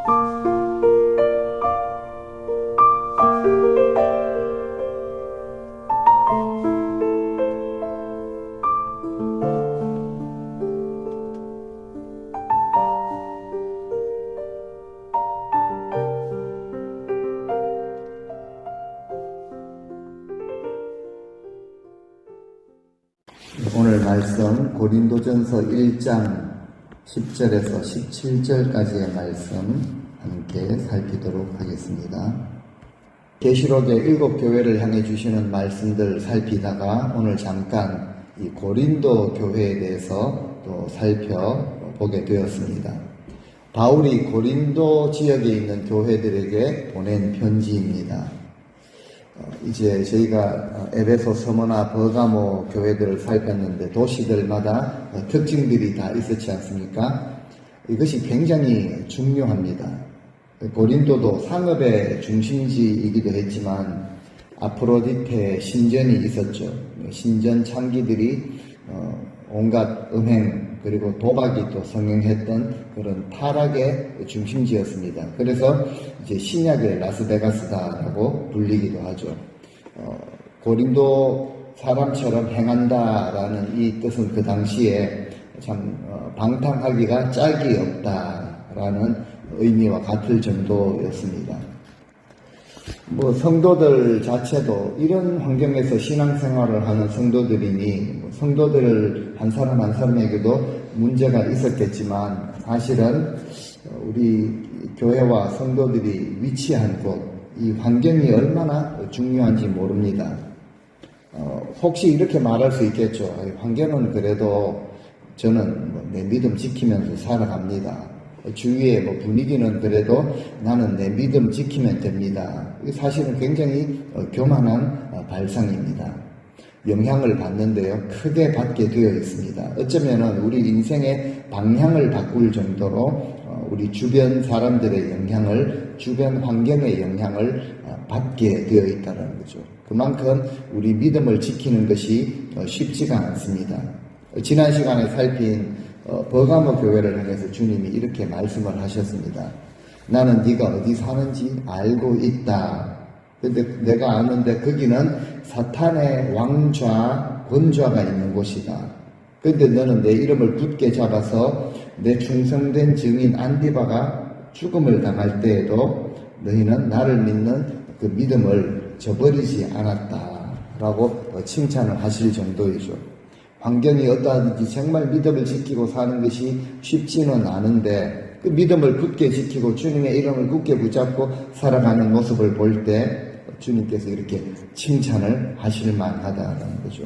오늘 말씀 고린도전서 1장 10절에서 17절까지의 말씀 함께 살피도록 하겠습니다. 계시록의 7교회를 향해 주시는 말씀들 살피다가 오늘 잠깐 이 고린도 교회에 대해서 또 살펴보게 되었습니다. 바울이 고린도 지역에 있는 교회들에게 보낸 편지입니다. 이제 저희가 에베소, 서머나, 버가모 교회들을 살폈는데 도시들마다 특징들이 다 있었지 않습니까? 이것이 굉장히 중요합니다. 고린도도 상업의 중심지이기도 했지만 아프로디테 신전이 있었죠. 신전 창기들이 온갖 음행 그리고 도박이 또 성행했던 그런 타락의 중심지였습니다. 그래서 이제 신약의 라스베가스다라고 불리기도 하죠. 고린도 사람처럼 행한다라는 이 뜻은 그 당시에 참 방탕하기가 짝이 없다라는 의미와 같을 정도였습니다. 성도들 자체도 이런 환경에서 신앙생활을 하는 성도들이니 성도들 한 사람 한 사람에게도 문제가 있었겠지만 사실은 우리 교회와 성도들이 위치한 곳, 이 환경이 얼마나 중요한지 모릅니다. 혹시 이렇게 말할 수 있겠죠. 환경은 그래도 저는 내 믿음 지키면서 살아갑니다. 주위의 분위기는 그래도 나는 내 믿음 지키면 됩니다. 사실은 굉장히 교만한 발상입니다. 영향을 받는데요, 크게 받게 되어 있습니다. 어쩌면은 우리 인생의 방향을 바꿀 정도로 우리 주변 사람들의 영향을, 주변 환경의 영향을 받게 되어 있다는 거죠. 그만큼 우리 믿음을 지키는 것이 쉽지가 않습니다. 지난 시간에 살핀 버가모 교회를 향해서 주님이 이렇게 말씀을 하셨습니다. 나는 네가 어디 사는지 알고 있다. 근데 내가 아는데 거기는 사탄의 왕좌, 권좌가 있는 곳이다. 근데 너는 내 이름을 굳게 잡아서 내 충성된 증인 안디바가 죽음을 당할 때에도 너희는 나를 믿는 그 믿음을 저버리지 않았다라고 칭찬을 하실 정도이죠. 환경이 어떠하든지 정말 믿음을 지키고 사는 것이 쉽지는 않은데 그 믿음을 굳게 지키고 주님의 이름을 굳게 붙잡고 살아가는 모습을 볼 때 주님께서 이렇게 칭찬을 하실 만하다는 거죠.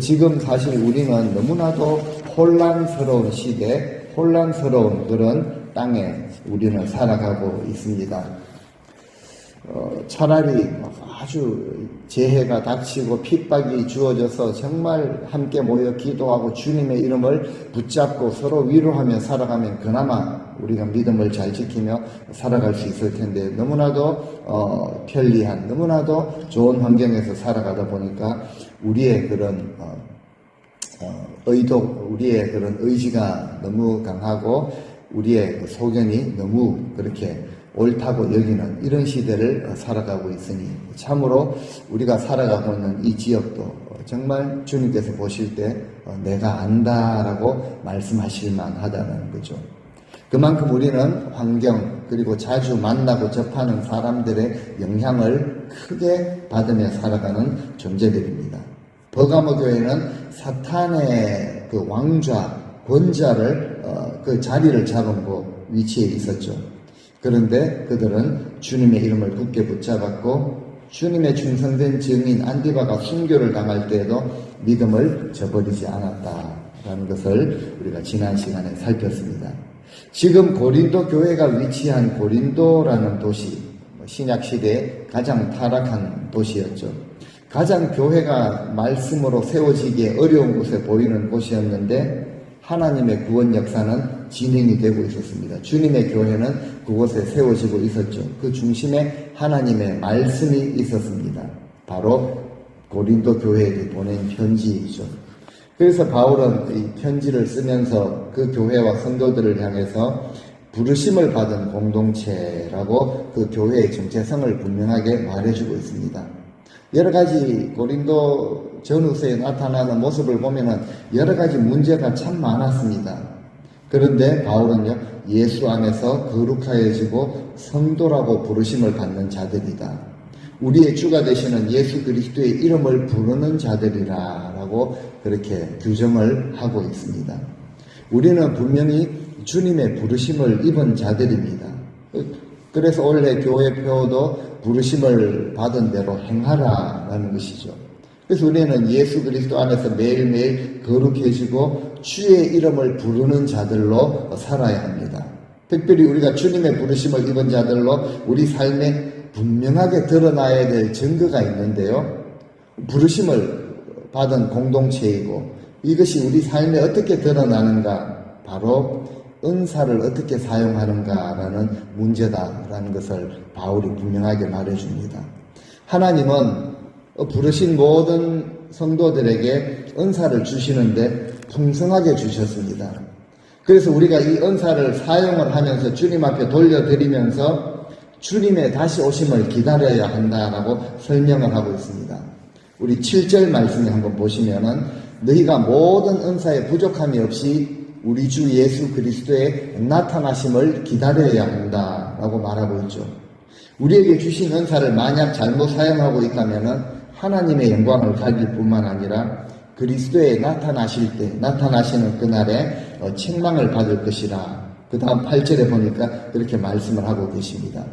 지금 사실 우리는 너무나도 혼란스러운 시대, 혼란스러운 그런 땅에 우리는 살아가고 있습니다. 차라리 아주 재해가 닥치고 핍박이 주어져서 정말 함께 모여 기도하고 주님의 이름을 붙잡고 서로 위로하며 살아가면 그나마 우리가 믿음을 잘 지키며 살아갈 수 있을 텐데 너무나도 편리한, 너무나도 좋은 환경에서 살아가다 보니까 우리의 그런 의도, 우리의 그런 의지가 너무 강하고 우리의 그 소견이 너무 그렇게 옳다고 여기는 이런 시대를 살아가고 있으니 참으로 우리가 살아가고 있는 이 지역도 정말 주님께서 보실 때 내가 안다라고 말씀하실 만하다는 거죠. 그만큼 우리는 환경 그리고 자주 만나고 접하는 사람들의 영향을 크게 받으며 살아가는 존재들입니다. 버가모 교회는 사탄의 그 왕좌, 권좌를 그 자리를 잡은 곳 위치에 있었죠. 그런데 그들은 주님의 이름을 굳게 붙잡았고 주님의 충성된 증인 안디바가 순교를 당할 때에도 믿음을 저버리지 않았다라는 것을 우리가 지난 시간에 살폈습니다. 지금 고린도 교회가 위치한 고린도라는 도시, 신약시대의 가장 타락한 도시였죠. 가장 교회가 말씀으로 세워지기에 어려운 곳에 보이는 곳이었는데 하나님의 구원 역사는 진행이 되고 있었습니다. 주님의 교회는 그곳에 세워지고 있었죠. 그 중심에 하나님의 말씀이 있었습니다. 바로 고린도 교회에게 보낸 편지이죠. 그래서 바울은 이 편지를 쓰면서 그 교회와 성도들을 향해서 부르심을 받은 공동체라고 그 교회의 정체성을 분명하게 말해주고 있습니다. 여러 가지 고린도 전후서에 나타나는 모습을 보면은 여러 가지 문제가 참 많았습니다. 그런데 바울은요, 예수 안에서 거룩하여지고 성도라고 부르심을 받는 자들이다. 우리의 주가 되시는 예수 그리스도의 이름을 부르는 자들이라 라고 그렇게 규정을 하고 있습니다. 우리는 분명히 주님의 부르심을 입은 자들입니다. 그래서 원래 교회 표도 부르심을 받은 대로 행하라라는 것이죠. 그래서 우리는 예수 그리스도 안에서 매일매일 거룩해지고 주의 이름을 부르는 자들로 살아야 합니다. 특별히 우리가 주님의 부르심을 입은 자들로 우리 삶에 분명하게 드러나야 될 증거가 있는데요. 부르심을 받은 공동체이고 이것이 우리 삶에 어떻게 드러나는가? 바로 은사를 어떻게 사용하는가라는 문제다라는 것을 바울이 분명하게 말해줍니다. 하나님은 부르신 모든 성도들에게 은사를 주시는데 풍성하게 주셨습니다. 그래서 우리가 이 은사를 사용을 하면서 주님 앞에 돌려드리면서 주님의 다시 오심을 기다려야 한다라고 설명을 하고 있습니다. 우리 7절 말씀에 한번 보시면은 너희가 모든 은사에 부족함이 없이 우리 주 예수 그리스도의 나타나심을 기다려야 한다라고 말하고 있죠. 우리에게 주신 은사를 만약 잘못 사용하고 있다면은 하나님의 영광을 가질 뿐만 아니라 그리스도의 나타나시는 그날에 책망을 받을 것이라. 그 다음 8절에 보니까 그렇게 말씀을 하고 계십니다.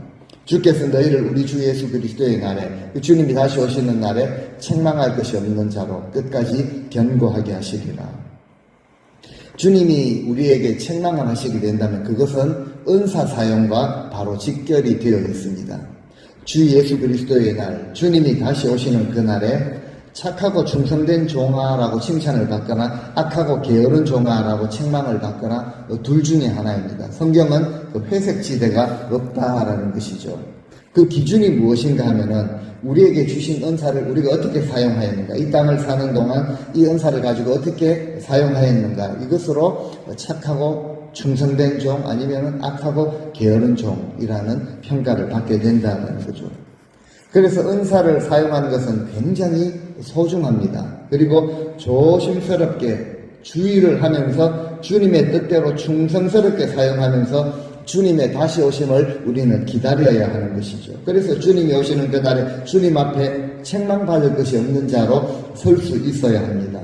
주께서 너희를 우리 주 예수 그리스도의 날에 주님이 다시 오시는 날에 책망할 것이 없는 자로 끝까지 견고하게 하시리라. 주님이 우리에게 책망을 하시게 된다면 그것은 은사 사용과 바로 직결이 되어 있습니다. 주 예수 그리스도의 날, 주님이 다시 오시는 그날에 착하고 충성된 종아라고 칭찬을 받거나 악하고 게으른 종아라고 책망을 받거나 둘 중에 하나입니다. 성경은 그 회색 지대가 없다라는 것이죠. 그 기준이 무엇인가 하면은 우리에게 주신 은사를 우리가 어떻게 사용하였는가, 이 땅을 사는 동안 이 은사를 가지고 어떻게 사용하였는가, 이것으로 착하고 충성된 종 아니면 악하고 게으른 종이라는 평가를 받게 된다는 거죠. 그래서 은사를 사용하는 것은 굉장히 소중합니다. 그리고 조심스럽게 주의를 하면서 주님의 뜻대로 충성스럽게 사용하면서 주님의 다시 오심을 우리는 기다려야 하는 것이죠. 그래서 주님이 오시는 그날에 주님 앞에 책망받을 것이 없는 자로 설 수 있어야 합니다.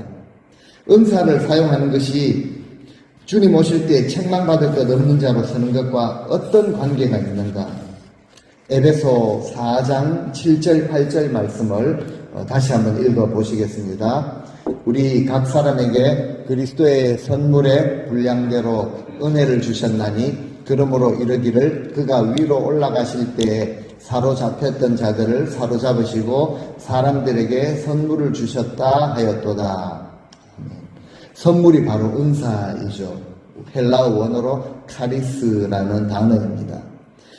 은사를 사용하는 것이 주님 오실 때 책망받을 것 없는 자로 서는 것과 어떤 관계가 있는가? 에베소 4장 7절 8절 말씀을 다시 한번 읽어보시겠습니다. 우리 각 사람에게 그리스도의 선물의 분량대로 은혜를 주셨나니 그러므로 이르기를 그가 위로 올라가실 때에 사로잡혔던 자들을 사로잡으시고 사람들에게 선물을 주셨다 하였도다. 선물이 바로 은사이죠. 헬라어 원어로 카리스라는 단어입니다.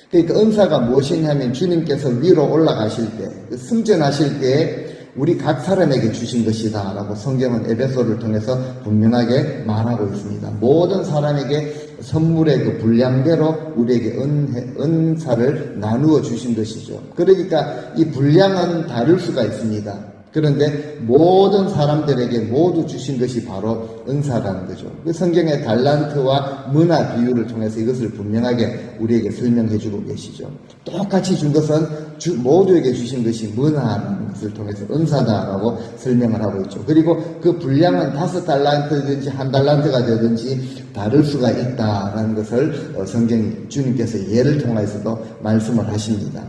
그러니까 은사가 무엇이냐면 주님께서 위로 올라가실 때, 승전하실 때에 우리 각 사람에게 주신 것이다 라고 성경은 에베소를 통해서 분명하게 말하고 있습니다. 모든 사람에게 선물의 그 분량대로 우리에게 은사를 나누어 주신 것이죠. 그러니까 이 분량은 다를 수가 있습니다. 그런데 모든 사람들에게 모두 주신 것이 바로 은사라는 거죠. 그 성경의 달란트와 문화 비유를 통해서 이것을 분명하게 우리에게 설명해 주고 계시죠. 똑같이 준 것은 모두에게 주신 것이 문화라는 것을 통해서 은사다라고 설명을 하고 있죠. 그리고 그 분량은 5달란트든지 1달란트가 되든지 다를 수가 있다라는 것을 성경이 주님께서 예를 통해서도 말씀을 하십니다.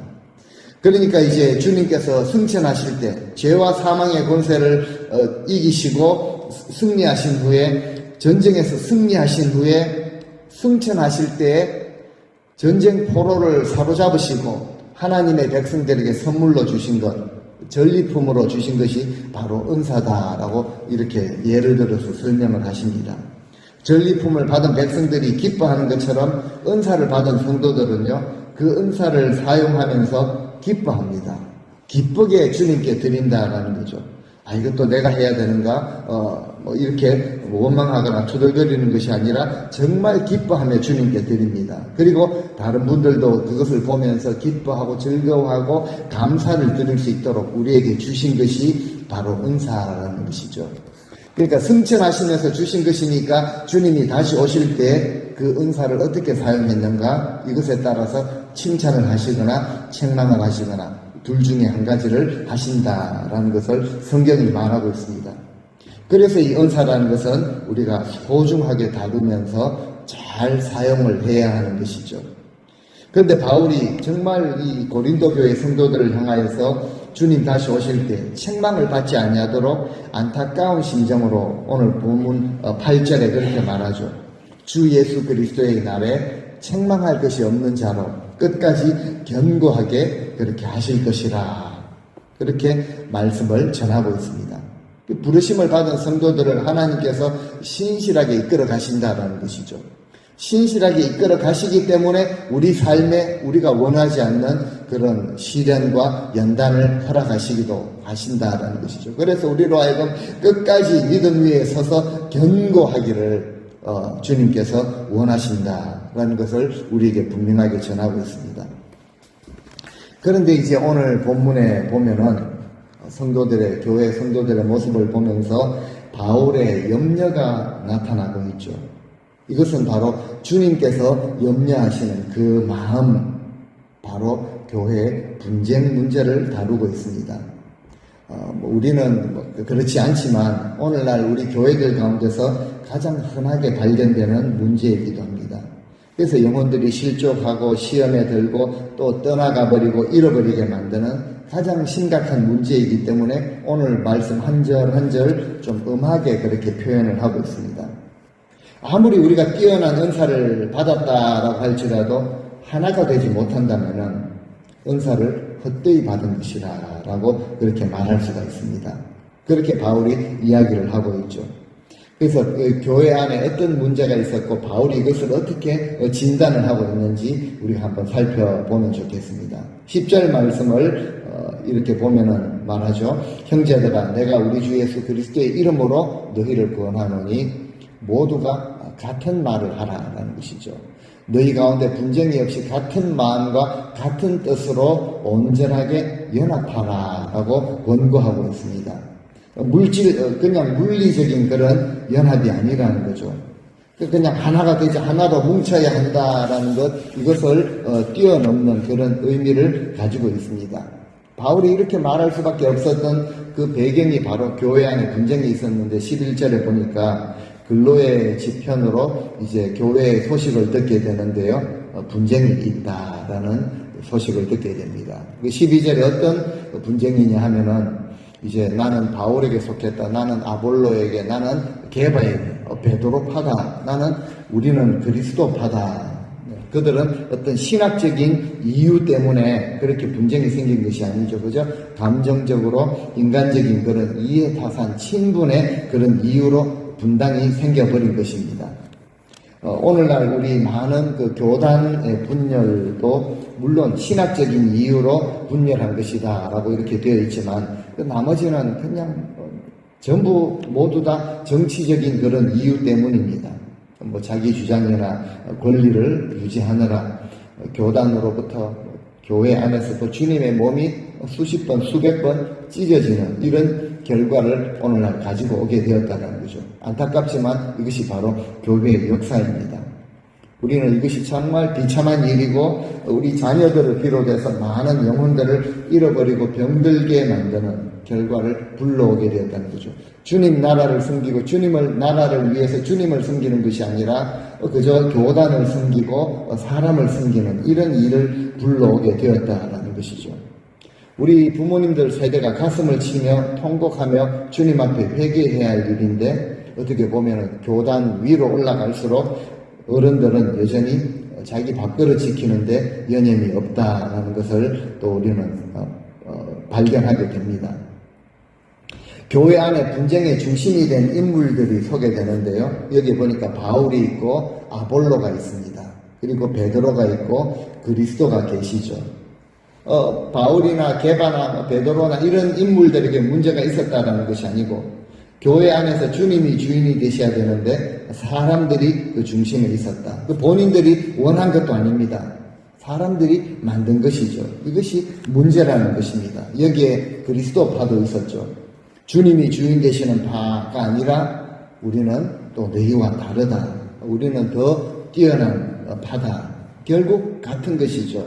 그러니까 이제 주님께서 승천하실 때 죄와 사망의 권세를 이기시고 승리하신 후에 전쟁에서 승리하신 후에 승천하실 때에 전쟁 포로를 사로잡으시고 하나님의 백성들에게 선물로 주신 것, 전리품으로 주신 것이 바로 은사다라고 이렇게 예를 들어서 설명을 하십니다. 전리품을 받은 백성들이 기뻐하는 것처럼 은사를 받은 성도들은요, 그 은사를 사용하면서 기뻐합니다. 기쁘게 주님께 드린다라는 거죠. 이것도 내가 해야 되는가? 이렇게 원망하거나 투덜거리는 것이 아니라 정말 기뻐하며 주님께 드립니다. 그리고 다른 분들도 그것을 보면서 기뻐하고 즐거워하고 감사를 드릴 수 있도록 우리에게 주신 것이 바로 은사라는 것이죠. 그러니까 승천하시면서 주신 것이니까 주님이 다시 오실 때 그 은사를 어떻게 사용했는가, 이것에 따라서 칭찬을 하시거나 책망을 하시거나 둘 중에 한 가지를 하신다라는 것을 성경이 말하고 있습니다. 그래서 이 은사라는 것은 우리가 소중하게 다루면서 잘 사용을 해야 하는 것이죠. 그런데 바울이 정말 이 고린도 교회 성도들을 향하여서 주님 다시 오실 때 책망을 받지 아니하도록 안타까운 심정으로 오늘 본문 8절에 그렇게 말하죠. 주 예수 그리스도의 날에 책망할 것이 없는 자로 끝까지 견고하게 그렇게 하실 것이라, 그렇게 말씀을 전하고 있습니다. 부르심을 받은 성도들을 하나님께서 신실하게 이끌어 가신다는 것이죠. 신실하게 이끌어 가시기 때문에 우리 삶에 우리가 원하지 않는 그런 시련과 연단을 허락하시기도 하신다라는 것이죠. 그래서 우리로 하여금 끝까지 믿음 위에 서서 견고하기를 주님께서 원하신다라는 것을 우리에게 분명하게 전하고 있습니다. 그런데 이제 오늘 본문에 보면은 성도들의, 교회 성도들의 모습을 보면서 바울의 염려가 나타나고 있죠. 이것은 바로 주님께서 염려하시는 그 마음, 바로 교회의 분쟁 문제를 다루고 있습니다. 우리는 그렇지 않지만 오늘날 우리 교회들 가운데서 가장 흔하게 발견되는 문제이기도 합니다. 그래서 영혼들이 실족하고 시험에 들고 또 떠나가 버리고 잃어버리게 만드는 가장 심각한 문제이기 때문에 오늘 말씀 한 절 한 절 좀 음하게 그렇게 표현을 하고 있습니다. 아무리 우리가 뛰어난 은사를 받았다라고 할지라도 하나가 되지 못한다면은 은사를 헛되이 받은 것이라고 그렇게 말할 수가 있습니다. 그렇게 바울이 이야기를 하고 있죠. 그래서 교회 안에 어떤 문제가 있었고 바울이 이것을 어떻게 진단을 하고 있는지 우리가 한번 살펴보면 좋겠습니다. 10절 말씀을 이렇게 보면은 말하죠. 형제들아, 내가 우리 주 예수 그리스도의 이름으로 너희를 구원하노니 모두가 같은 말을 하라라는 것이죠. 너희 가운데 분쟁이 없이 같은 마음과 같은 뜻으로 온전하게 연합하라라고 권고하고 있습니다. 그냥 물리적인 그런 연합이 아니라는 거죠. 그냥 하나가 되지 하나로 뭉쳐야 한다라는 이것을 뛰어넘는 그런 의미를 가지고 있습니다. 바울이 이렇게 말할 수밖에 없었던 그 배경이 바로 교회 안에 분쟁이 있었는데 11절에 보니까 근로의 지편으로 이제 교회의 소식을 듣게 되는데요. 분쟁이 있다라는 소식을 듣게 됩니다. 12절에 어떤 분쟁이냐 하면은 이제 나는 바울에게 속했다. 나는 아볼로에게, 나는 게바에게, 베드로파다. 우리는 그리스도파다. 그들은 어떤 신학적인 이유 때문에 그렇게 분쟁이 생긴 것이 아니죠. 그죠? 감정적으로 인간적인 그런 이해타산, 친분의 그런 이유로 분당이 생겨버린 것입니다. 오늘날 우리 많은 그 교단의 분열도 물론 신학적인 이유로 분열한 것이다 라고 이렇게 되어 있지만 그 나머지는 그냥 전부 모두 다 정치적인 그런 이유 때문입니다. 자기 주장이나 권리를 유지하느라 교단으로부터 교회 안에서도 주님의 몸이 수십 번, 수백 번 찢어지는 이런 결과를 오늘날 가지고 오게 되었다는 거죠. 안타깝지만 이것이 바로 교회의 역사입니다. 우리는 이것이 정말 비참한 일이고 우리 자녀들을 비롯해서 많은 영혼들을 잃어버리고 병들게 만드는 결과를 불러오게 되었다는 거죠. 주님 나라를 섬기고 나라를 위해서 주님을 섬기는 것이 아니라 그저 교단을 섬기고 사람을 섬기는 이런 일을 불러오게 되었다는 것이죠. 우리 부모님들 세대가 가슴을 치며 통곡하며 주님 앞에 회개해야 할 일인데 어떻게 보면 교단 위로 올라갈수록 어른들은 여전히 자기 밥그릇 지키는데 여념이 없다라는 것을 또 우리는 발견하게 됩니다. 교회 안에 분쟁의 중심이 된 인물들이 소개되는데요. 여기 보니까 바울이 있고 아볼로가 있습니다. 그리고 베드로가 있고 그리스도가 계시죠. 바울이나 게바나 베드로나 이런 인물들에게 문제가 있었다는 것이 아니고 교회 안에서 주님이 주인이 되셔야 되는데 사람들이 그 중심에 있었다. 그 본인들이 원한 것도 아닙니다. 사람들이 만든 것이죠. 이것이 문제라는 것입니다. 여기에 그리스도파도 있었죠. 주님이 주인 되시는 파가 아니라 우리는 또 너희와 다르다. 우리는 더 뛰어난 파다. 결국 같은 것이죠.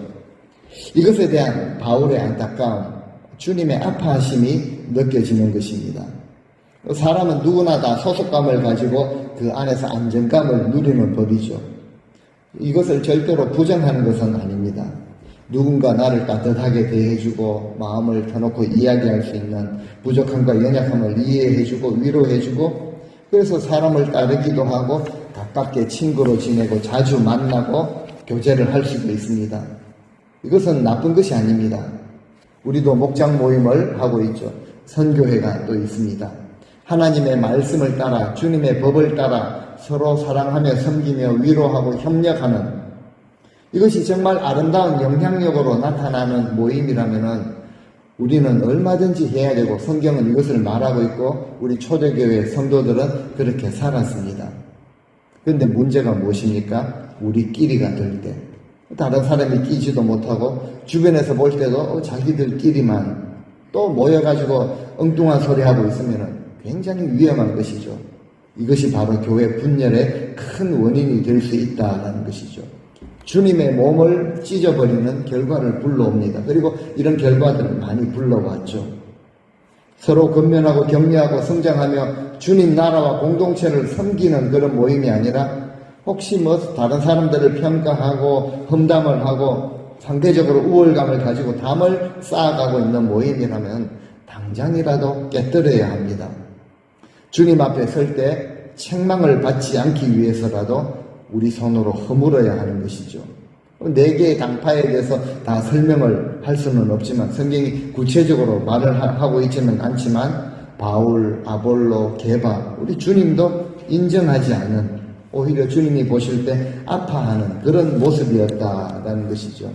이것에 대한 바울의 안타까움, 주님의 아파하심이 느껴지는 것입니다. 사람은 누구나 다 소속감을 가지고 그 안에서 안정감을 누리는 법이죠. 이것을 절대로 부정하는 것은 아닙니다. 누군가 나를 따뜻하게 대해주고 마음을 펴놓고 이야기할 수 있는 부족함과 연약함을 이해해주고 위로해주고 그래서 사람을 따르기도 하고 가깝게 친구로 지내고 자주 만나고 교제를 할 수도 있습니다. 이것은 나쁜 것이 아닙니다. 우리도 목장 모임을 하고 있죠. 선교회가 또 있습니다. 하나님의 말씀을 따라 주님의 법을 따라 서로 사랑하며 섬기며 위로하고 협력하는 이것이 정말 아름다운 영향력으로 나타나는 모임이라면은 우리는 얼마든지 해야 되고 성경은 이것을 말하고 있고 우리 초대교회 성도들은 그렇게 살았습니다. 그런데 문제가 무엇입니까? 우리끼리가 될 때 다른 사람이 끼지도 못하고 주변에서 볼 때도 자기들끼리만 또 모여가지고 엉뚱한 소리 하고 있으면 굉장히 위험한 것이죠. 이것이 바로 교회 분열의 큰 원인이 될 수 있다는 것이죠. 주님의 몸을 찢어버리는 결과를 불러옵니다. 그리고 이런 결과들을 많이 불러왔죠. 서로 건면하고 격려하고 성장하며 주님 나라와 공동체를 섬기는 그런 모임이 아니라 혹시 다른 사람들을 평가하고 험담을 하고 상대적으로 우월감을 가지고 담을 쌓아가고 있는 모임이라면 당장이라도 깨뜨려야 합니다. 주님 앞에 설 때 책망을 받지 않기 위해서라도 우리 손으로 허물어야 하는 것이죠. 4개의 당파에 대해서 다 설명을 할 수는 없지만 성경이 구체적으로 말을 하고 있지는 않지만 바울, 아볼로, 게바 우리 주님도 인정하지 않은 오히려 주님이 보실 때 아파하는 그런 모습이었다라는 것이죠.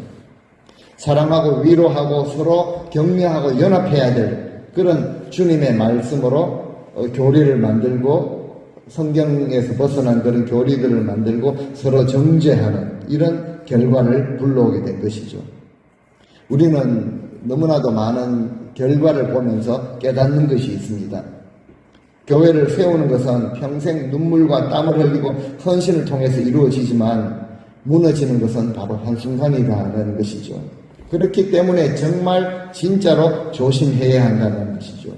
사랑하고 위로하고 서로 격려하고 연합해야 될 그런 주님의 말씀으로 교리를 만들고 성경에서 벗어난 그런 교리들을 만들고 서로 정죄하는 이런 결과를 불러오게 된 것이죠. 우리는 너무나도 많은 결과를 보면서 깨닫는 것이 있습니다. 교회를 세우는 것은 평생 눈물과 땀을 흘리고 헌신을 통해서 이루어지지만 무너지는 것은 바로 한순간이라는 것이죠. 그렇기 때문에 정말 진짜로 조심해야 한다는 것이죠.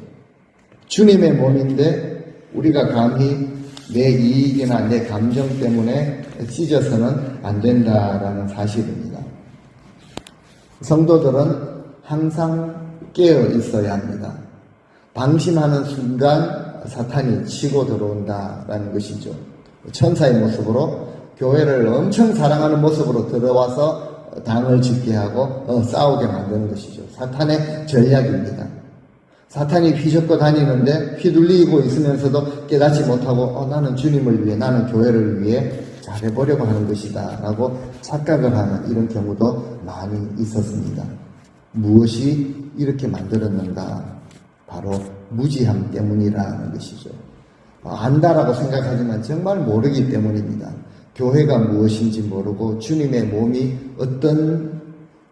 주님의 몸인데 우리가 감히 내 이익이나 내 감정 때문에 찢어서는 안 된다라는 사실입니다. 성도들은 항상 깨어 있어야 합니다. 방심하는 순간 사탄이 치고 들어온다라는 것이죠. 천사의 모습으로 교회를 엄청 사랑하는 모습으로 들어와서 당을 짓게 하고 싸우게 만드는 것이죠. 사탄의 전략입니다. 사탄이 휘젓고 다니는데 휘둘리고 있으면서도 깨닫지 못하고 나는 주님을 위해 나는 교회를 위해 잘해보려고 하는 것이다 라고 착각을 하는 이런 경우도 많이 있었습니다. 무엇이 이렇게 만들었는가? 바로 무지함 때문이라는 것이죠. 안다라고 생각하지만 정말 모르기 때문입니다. 교회가 무엇인지 모르고 주님의 몸이 어떤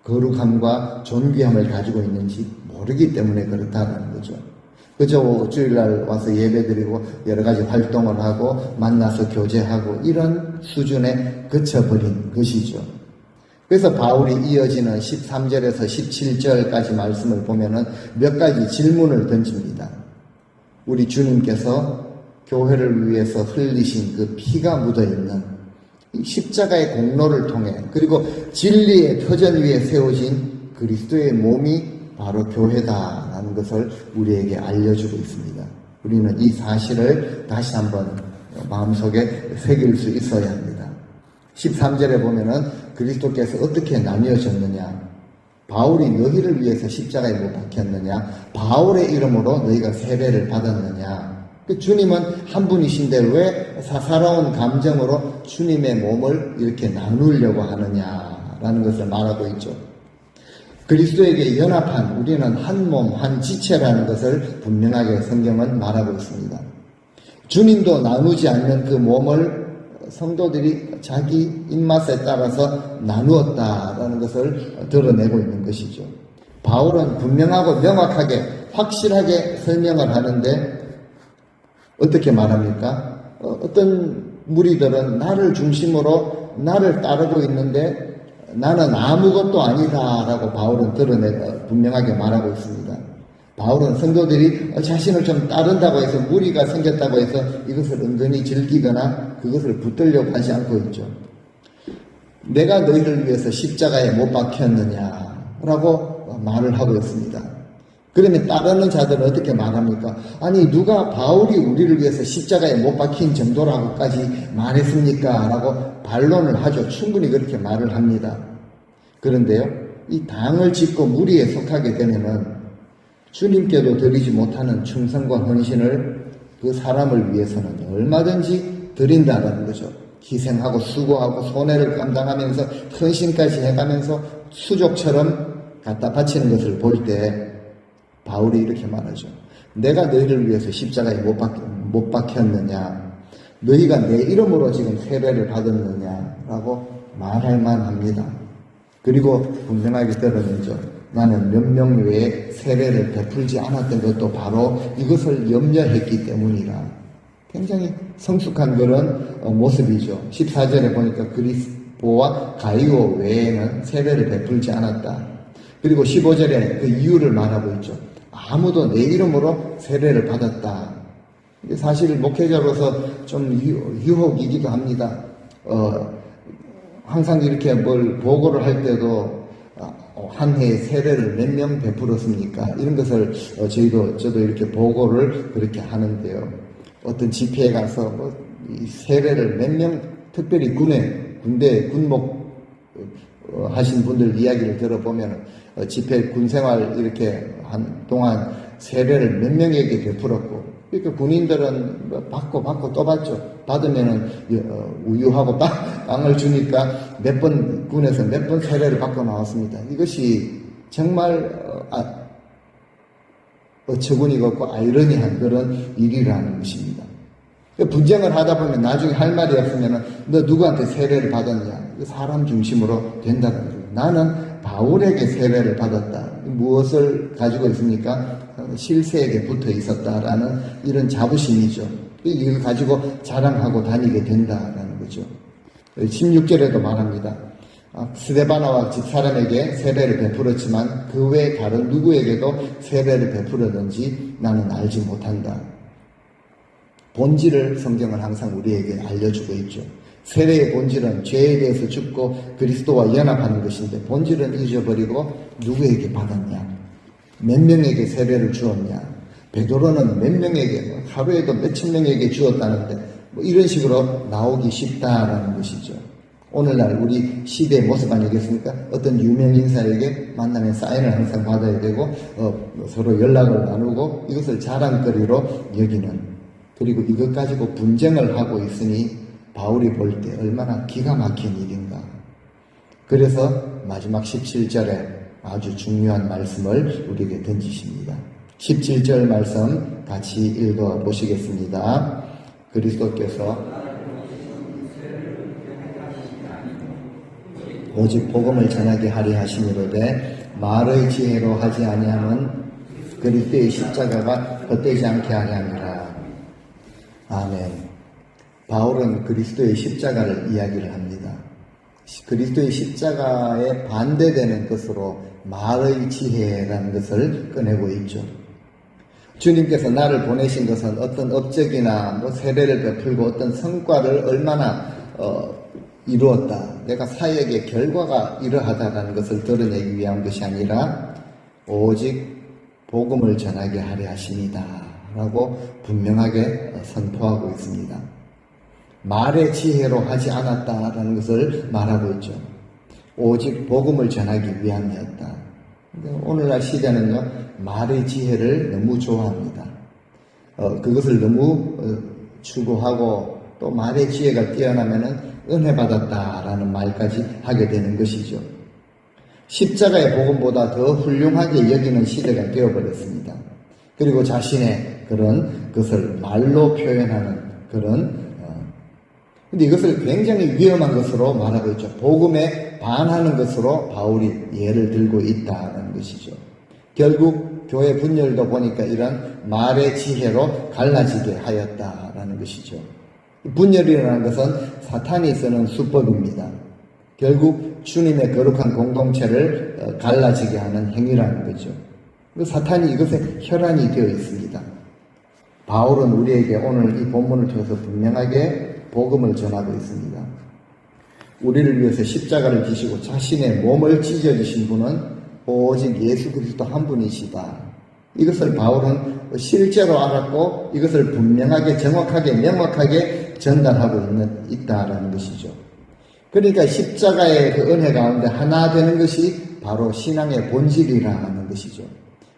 거룩함과 존귀함을 가지고 있는지 모르기 때문에 그렇다는 거죠. 그저 주일날 와서 예배드리고 여러 가지 활동을 하고 만나서 교제하고 이런 수준에 그쳐버린 것이죠. 그래서 바울이 이어지는 13절에서 17절까지 말씀을 보면은 몇 가지 질문을 던집니다. 우리 주님께서 교회를 위해서 흘리신 그 피가 묻어있는 십자가의 공로를 통해 그리고 진리의 터전 위에 세워진 그리스도의 몸이 바로 교회다라는 것을 우리에게 알려주고 있습니다. 우리는 이 사실을 다시 한번 마음속에 새길 수 있어야 합니다. 13절에 보면은 그리스도께서 어떻게 나뉘어졌느냐, 바울이 너희를 위해서 십자가에 못 박혔느냐, 바울의 이름으로 너희가 세례를 받았느냐. 주님은 한 분이신데 왜 사사로운 감정으로 주님의 몸을 이렇게 나누려고 하느냐라는 것을 말하고 있죠. 그리스도에게 연합한 우리는 한 몸, 한 지체라는 것을 분명하게 성경은 말하고 있습니다. 주님도 나누지 않는 그 몸을 성도들이 자기 입맛에 따라서 나누었다라는 것을 드러내고 있는 것이죠. 바울은 분명하고 명확하게 확실하게 설명을 하는데 어떻게 말합니까? 어떤 무리들은 나를 중심으로 나를 따르고 있는데 나는 아무것도 아니다라고 바울은 분명하게 말하고 있습니다. 바울은 성도들이 자신을 좀 따른다고 해서 무리가 생겼다고 해서 이것을 은근히 즐기거나 그것을 붙들려고 하지 않고 있죠. 내가 너희를 위해서 십자가에 못 박혔느냐라고 말을 하고 있습니다. 그러면 따르는 자들은 어떻게 말합니까? 아니 누가 바울이 우리를 위해서 십자가에 못 박힌 정도라고까지 말했습니까? 라고 반론을 하죠. 충분히 그렇게 말을 합니다. 그런데요, 이 당을 짓고 무리에 속하게 되면은 주님께도 드리지 못하는 충성과 헌신을 그 사람을 위해서는 얼마든지 드린다는 거죠. 희생하고 수고하고 손해를 감당하면서 헌신까지 해가면서 수족처럼 갖다 바치는 것을 볼 때 바울이 이렇게 말하죠. 내가 너희를 위해서 십자가에 못 박혔느냐? 너희가 내 이름으로 지금 세례를 받았느냐? 라고 말할 만합니다. 그리고 분명하게 드러내죠. 나는 몇 명 외에 세례를 베풀지 않았던 것도 바로 이것을 염려했기 때문이라. 굉장히 성숙한 그런 모습이죠. 14절에 보니까 그리스도와 가이오 외에는 세례를 베풀지 않았다. 그리고 15절에 그 이유를 말하고 있죠. 아무도 내 이름으로 세례를 받았다. 사실 목회자로서 좀 유혹이기도 합니다. 항상 이렇게 뭘 보고를 할 때도 한 해에 세례를 몇 명 베풀었습니까? 이런 것을 저도 이렇게 보고를 그렇게 하는데요. 어떤 집회에 가서 이 세례를 몇 명, 특별히 군대 군목 하신 분들 이야기를 들어보면 집회 군생활 이렇게 한 동안 세례를 몇 명에게 베풀었고, 그러니까 군인들은 받고 또 받죠. 받으면은 우유하고 빵을 주니까 군에서 몇 번 세례를 받고 나왔습니다. 이것이 정말 어처구니가 없고 아이러니한 그런 일이라는 것입니다. 분쟁을 하다 보면 나중에 할 말이 없으면 너 누구한테 세례를 받았냐? 사람 중심으로 된다는 거예요. 나는 바울에게 세례를 받았다. 무엇을 가지고 있습니까? 실세에게 붙어 있었다라는 이런 자부심이죠. 이걸 가지고 자랑하고 다니게 된다라는 거죠. 16절에도 말합니다. 스데바나와 집사람에게 세례를 베풀었지만 그 외 다른 누구에게도 세례를 베풀었는지 나는 알지 못한다. 본질을 성경은 항상 우리에게 알려주고 있죠. 세례의 본질은 죄에 대해서 죽고 그리스도와 연합하는 것인데 본질은 잊어버리고 누구에게 받았냐? 몇 명에게 세례를 주었냐? 베드로는 몇 명에게, 하루에도 몇천 명에게 주었다는데 이런 식으로 나오기 쉽다라는 것이죠. 오늘날 우리 시대의 모습 아니겠습니까? 어떤 유명 인사에게 만나면 사인을 항상 받아야 되고 서로 연락을 나누고 이것을 자랑거리로 여기는, 그리고 이것 가지고 분쟁을 하고 있으니 바울이 볼 때 얼마나 기가 막힌 일인가. 그래서 마지막 17절에 아주 중요한 말씀을 우리에게 던지십니다. 17절 말씀 같이 읽어 보시겠습니다. 그리스도께서 오직 복음을 전하게 하리 하시미로되 말의 지혜로 하지 아니하면 그리스도의 십자가가 헛되지 않게 하려 함이라. 아멘. 바울은 그리스도의 십자가를 이야기를 합니다. 그리스도의 십자가에 반대되는 것으로 말의 지혜라는 것을 꺼내고 있죠. 주님께서 나를 보내신 것은 어떤 업적이나 세례를 베풀고 어떤 성과를 얼마나 이루었다, 내가 사역의 결과가 이러하다라는 것을 드러내기 위한 것이 아니라 오직 복음을 전하게 하려 하십니다 라고 분명하게 선포하고 있습니다. 말의 지혜로 하지 않았다라는 것을 말하고 있죠. 오직 복음을 전하기 위함이었다. 오늘날 시대는요, 말의 지혜를 너무 좋아합니다. 그것을 너무 추구하고 또 말의 지혜가 뛰어나면은 은혜 받았다라는 말까지 하게 되는 것이죠. 십자가의 복음보다 더 훌륭하게 여기는 시대가 되어버렸습니다. 그리고 자신의 그런 것을 말로 표현하는 그런 근데 이것을 굉장히 위험한 것으로 말하고 있죠. 복음에 반하는 것으로 바울이 예를 들고 있다는 것이죠. 결국 교회 분열도 보니까 이런 말의 지혜로 갈라지게 하였다라는 것이죠. 분열이라는 것은 사탄이 쓰는 수법입니다. 결국 주님의 거룩한 공동체를 갈라지게 하는 행위라는 거죠. 사탄이 이것에 혈안이 되어 있습니다. 바울은 우리에게 오늘 이 본문을 통해서 분명하게 복음을 전하고 있습니다. 우리를 위해서 십자가를 지시고 자신의 몸을 찢어주신 분은 오직 예수 그리스도 한 분이시다. 이것을 바울은 실제로 알았고 이것을 분명하게 정확하게 명확하게 전달하고 있다라는 것이죠. 그러니까 십자가의 그 은혜 가운데 하나 되는 것이 바로 신앙의 본질이라는 것이죠.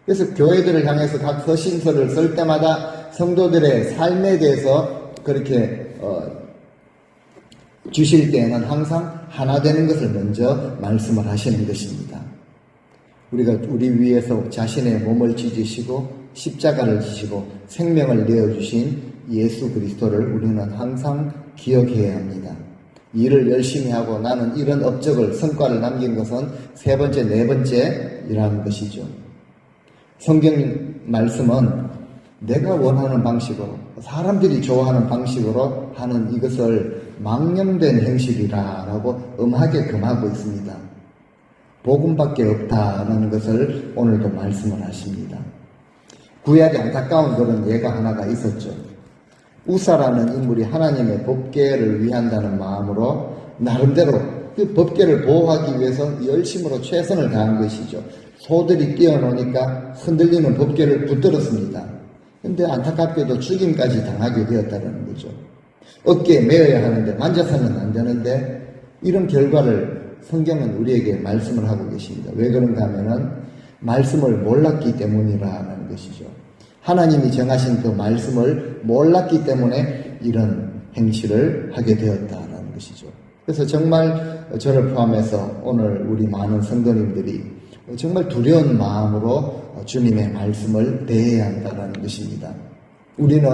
그래서 교회들을 향해서 각 서신서를 쓸 때마다 성도들의 삶에 대해서 그렇게 주실 때에는 항상 하나 되는 것을 먼저 말씀을 하시는 것입니다. 우리가 우리 위해서 자신의 몸을 찢으시고 십자가를 지시고 생명을 내어주신 예수 그리스도를 우리는 항상 기억해야 합니다. 일을 열심히 하고 나는 이런 업적을 성과를 남긴 것은 세 번째, 네 번째이라는 것이죠. 성경 말씀은 내가 원하는 방식으로 사람들이 좋아하는 방식으로 하는 이것을 망령된 행실이라고 엄하게 금하고 있습니다. 복음밖에 없다는 것을 오늘도 말씀을 하십니다. 구약에 안타까운 그런 예가 하나가 있었죠. 우사라는 인물이 하나님의 법궤를 위한다는 마음으로 나름대로 그 법궤를 보호하기 위해서 열심으로 최선을 다한 것이죠. 소들이 뛰어노니까 흔들리는 법궤를 붙들었습니다. 근데 안타깝게도 죽임까지 당하게 되었다는 거죠. 어깨에 메어야 하는데 만져서는 안 되는데 이런 결과를 성경은 우리에게 말씀을 하고 계십니다. 왜 그런가 하면은 말씀을 몰랐기 때문이라는 것이죠. 하나님이 정하신 그 말씀을 몰랐기 때문에 이런 행실을 하게 되었다는 것이죠. 그래서 정말 저를 포함해서 오늘 우리 많은 성도님들이 정말 두려운 마음으로 주님의 말씀을 대해야 한다는 것입니다. 우리는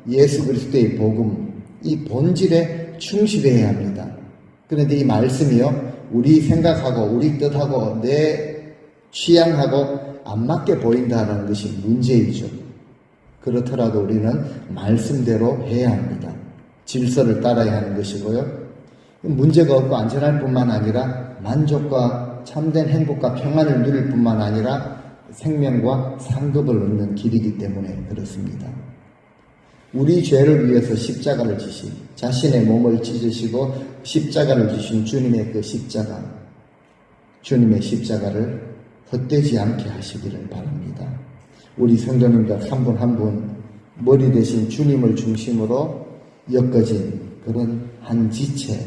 예수 그리스도의 복음, 이 본질에 충실해야 합니다. 그런데 이 말씀이요, 우리 생각하고 우리 뜻하고 내 취향하고 안 맞게 보인다는 것이 문제이죠. 그렇더라도 우리는 말씀대로 해야 합니다. 질서를 따라야 하는 것이고요. 문제가 없고 안전할 뿐만 아니라 만족과 참된 행복과 평안을 누릴 뿐만 아니라 생명과 상급을 얻는 길이기 때문에 그렇습니다. 우리 죄를 위해서 십자가를 지신, 자신의 몸을 찢으시고 십자가를 지신 주님의 그 십자가, 주님의 십자가를 헛되지 않게 하시기를 바랍니다. 우리 성도님들 한 분 한 분 머리 대신 주님을 중심으로 엮어진 그런 한 지체,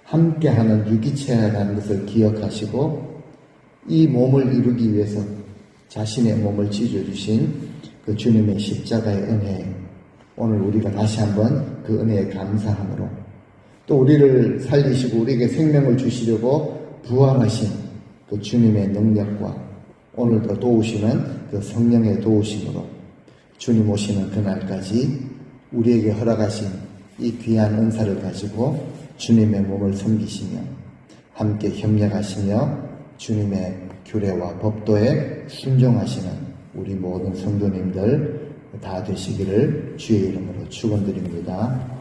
함께하는 유기체라는 것을 기억하시고 이 몸을 이루기 위해서 자신의 몸을 찢어주신 그 주님의 십자가의 은혜, 오늘 우리가 다시 한번 그 은혜에 감사함으로 또 우리를 살리시고 우리에게 생명을 주시려고 부활하신 그 주님의 능력과 오늘도 도우시는 그 성령의 도우심으로 주님 오시는 그날까지 우리에게 허락하신 이 귀한 은사를 가지고 주님의 몸을 섬기시며 함께 협력하시며 주님의 규례와 법도에 순종하시는 우리 모든 성도님들 다 되시기를 주의 이름으로 축원드립니다.